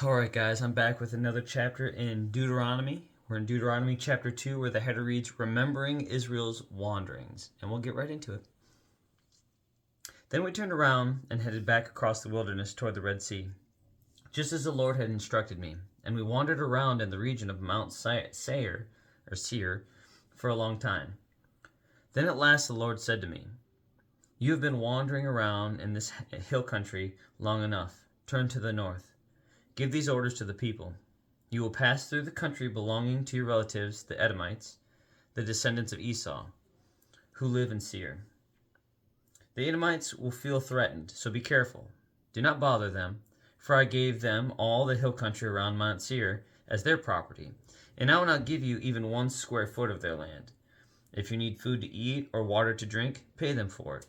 Alright, guys, I'm back with another chapter in Deuteronomy. We're in Deuteronomy chapter 2, where the header reads, Remembering Israel's Wanderings. And we'll get right into it. Then we turned around and headed back across the wilderness toward the Red Sea, just as the Lord had instructed me. And we wandered around in the region of Mount Seir, for a long time. Then at last the Lord said to me, You have been wandering around in this hill country long enough. Turn to the north. Give these orders to the people. You will pass through the country belonging to your relatives, the Edomites, the descendants of Esau, who live in Seir. The Edomites will feel threatened, so be careful. Do not bother them, for I gave them all the hill country around Mount Seir as their property, and I will not give you even 1 square foot of their land. If you need food to eat or water to drink, pay them for it.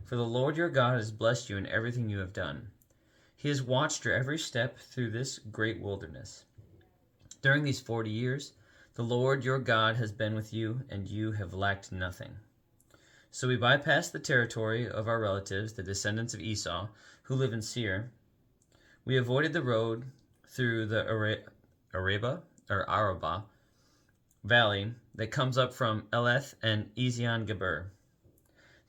For the Lord your God has blessed you in everything you have done. He has watched your every step through this great wilderness. During these 40 years, the Lord your God has been with you, and you have lacked nothing. So we bypassed the territory of our relatives, the descendants of Esau, who live in Seir. We avoided the road through the Arabah valley that comes up from Eleth and Ezion-Geber.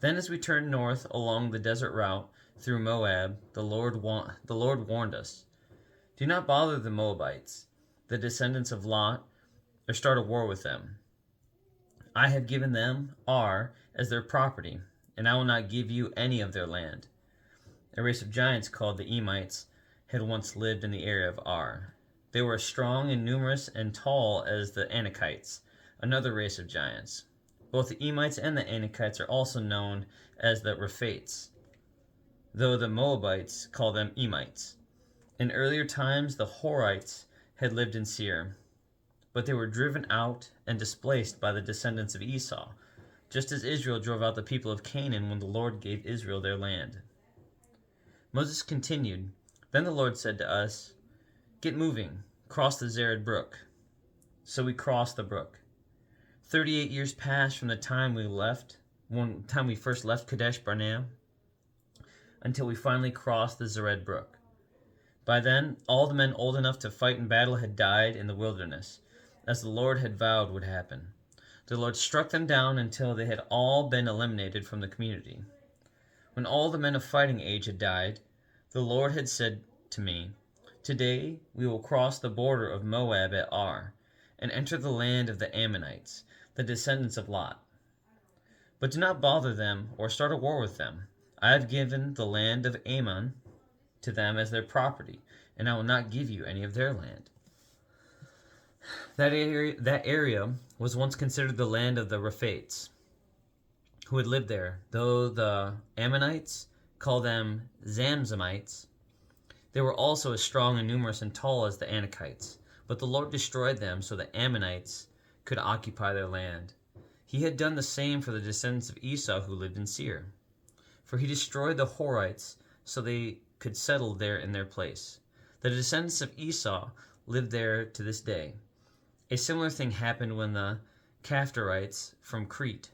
Then as we turned north along the desert route through Moab, the Lord warned us, Do not bother the Moabites, the descendants of Lot, or start a war with them. I have given them Ar as their property, and I will not give you any of their land. A race of giants called the Emites had once lived in the area of Ar. They were as strong and numerous and tall as the Anakites, another race of giants. Both the Emites and the Anakites are also known as the Rephaites, though the Moabites call them Emites. In earlier times, the Horites had lived in Seir, but they were driven out and displaced by the descendants of Esau, just as Israel drove out the people of Canaan when the Lord gave Israel their land. Moses continued, Then the Lord said to us, Get moving, cross the Zered brook. So we crossed the brook. 38 years passed from the time we first left Kadesh Barnea until we finally crossed the Zered brook. By then, all the men old enough to fight in battle had died in the wilderness, as the Lord had vowed would happen. The Lord struck them down until they had all been eliminated from the community. When all the men of fighting age had died, the Lord had said to me, Today we will cross the border of Moab at Ar, and enter the land of the Ammonites, the descendants of Lot. But do not bother them or start a war with them. I have given the land of Ammon to them as their property, and I will not give you any of their land. That area was once considered the land of the Rephaites, who had lived there, though the Ammonites call them Zamzamites. They were also as strong and numerous and tall as the Anakites, but the Lord destroyed them so the Ammonites could occupy their land. He had done the same for the descendants of Esau who lived in Seir. For he destroyed the Horites so they could settle there in their place. The descendants of Esau live there to this day. A similar thing happened when the Caphtorites from Crete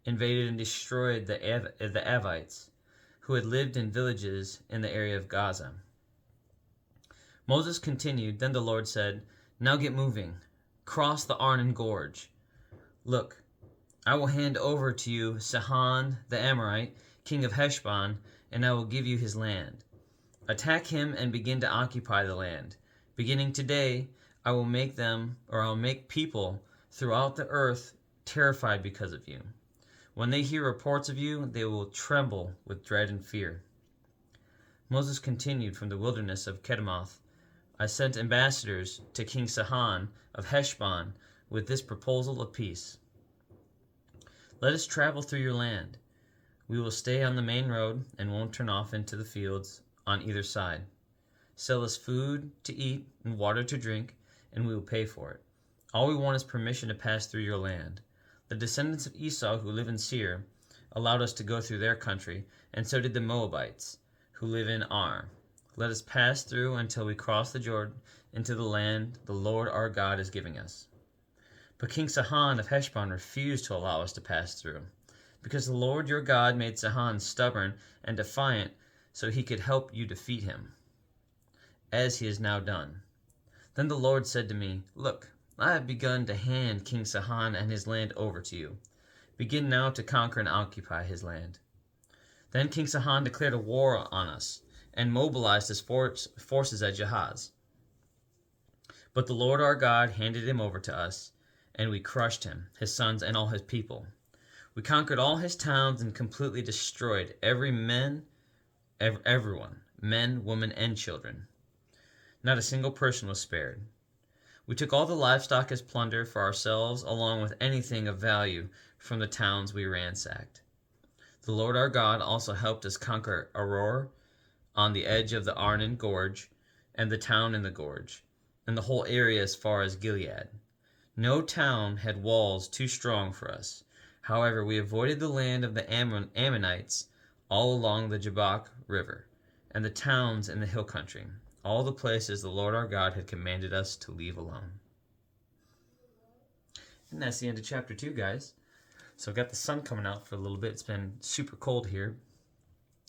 invaded and destroyed the Avites, who had lived in villages in the area of Gaza. Moses continued, Then the Lord said, Now get moving. Cross the Arnon Gorge. Look, I will hand over to you Sihon the Amorite, king of Heshbon, and I will give you his land. Attack him and begin to occupy the land. Beginning today, I will make people throughout the earth terrified because of you. When they hear reports of you, they will tremble with dread and fear. Moses continued from the wilderness of Kedemoth. I sent ambassadors to King Sihon of Heshbon with this proposal of peace. Let us travel through your land. We will stay on the main road and won't turn off into the fields on either side. Sell us food to eat and water to drink, and we will pay for it. All we want is permission to pass through your land. The descendants of Esau who live in Seir allowed us to go through their country, and so did the Moabites who live in Ar. Let us pass through until we cross the Jordan into the land the Lord our God is giving us. But King Sihon of Heshbon refused to allow us to pass through, because the Lord your God made Sihon stubborn and defiant so he could help you defeat him. as he has now done. Then the Lord said to me, Look, I have begun to hand King Sihon and his land over to you. Begin now to conquer and occupy his land. Then King Sihon declared a war on us and mobilized his forces at Jahaz. But the Lord our God handed him over to us, and we crushed him, his sons, and all his people. We conquered all his towns and completely destroyed everyone, men, women, and children. Not a single person was spared. We took all the livestock as plunder for ourselves, along with anything of value from the towns we ransacked. The Lord our God also helped us conquer Aroer on the edge of the Arnon Gorge, and the town in the gorge, and the whole area as far as Gilead. No town had walls too strong for us. However, we avoided the land of the Ammonites all along the Jabbok River, and the towns in the hill country, all the places the Lord our God had commanded us to leave alone. And that's the end of chapter 2, guys. So I've got the sun coming out for a little bit. It's been super cold here,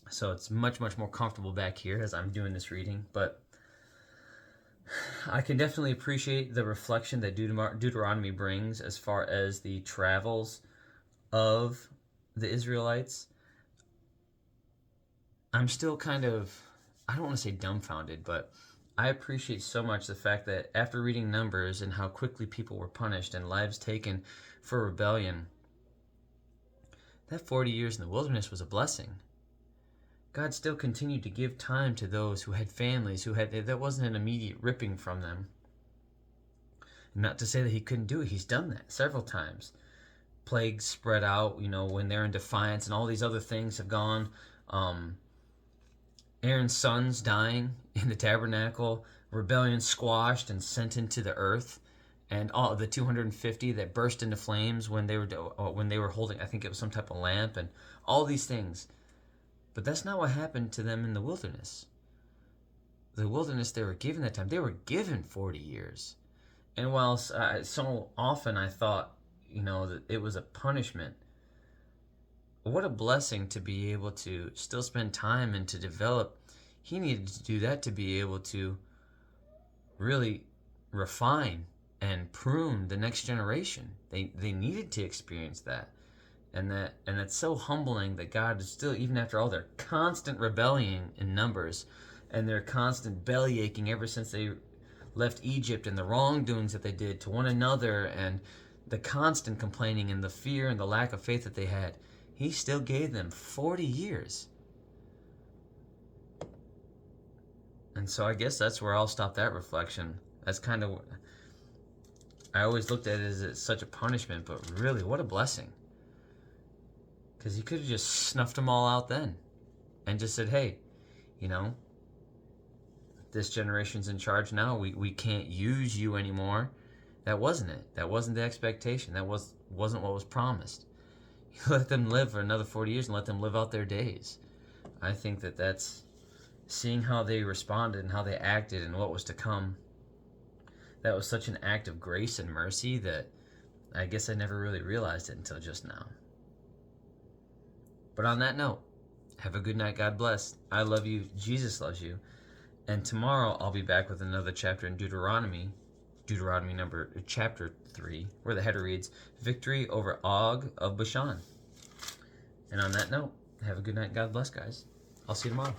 so it's much, much more comfortable back here as I'm doing this reading. But I can definitely appreciate the reflection that Deuteronomy brings as far as the travels of the Israelites. I'm still kind of, I don't want to say dumbfounded, but I appreciate so much the fact that after reading Numbers and how quickly people were punished and lives taken for rebellion, that 40 years in the wilderness was a blessing. God still continued to give time to those who had families, that wasn't an immediate ripping from them. Not to say that he couldn't do it. He's done that several times. Plagues spread out, when they're in defiance, and all these other things have gone. Aaron's sons dying in the tabernacle, rebellion squashed and sent into the earth, and all the 250 that burst into flames when they were holding, I think it was some type of lamp, and all these things. But that's not what happened to them in the wilderness. The wilderness they were given that time, they were given 40 years. And while so often I thought, that it was a punishment, what a blessing to be able to still spend time and to develop. He needed to do that to be able to really refine and prune the next generation. They needed to experience that. And that's so humbling that God is still, even after all their constant rebellion in Numbers and their constant belly aching ever since they left Egypt, and the wrongdoings that they did to one another, and the constant complaining and the fear and the lack of faith that they had, he still gave them 40 years. And so I guess that's where I'll stop that reflection. That's kind of, I always looked at it as it's such a punishment, but really, what a blessing. Because he could have just snuffed them all out then and just said, hey, this generation's in charge now. We can't use you anymore. That wasn't it. That wasn't the expectation. That wasn't what was promised. He let them live for another 40 years and let them live out their days. I think that's seeing how they responded and how they acted and what was to come. That was such an act of grace and mercy that I guess I never really realized it until just now. But on that note, have a good night. God bless. I love you. Jesus loves you. And tomorrow I'll be back with another chapter in Deuteronomy chapter 3, where the header reads, Victory over Og of Bashan. And on that note, have a good night. God bless, guys. I'll see you tomorrow.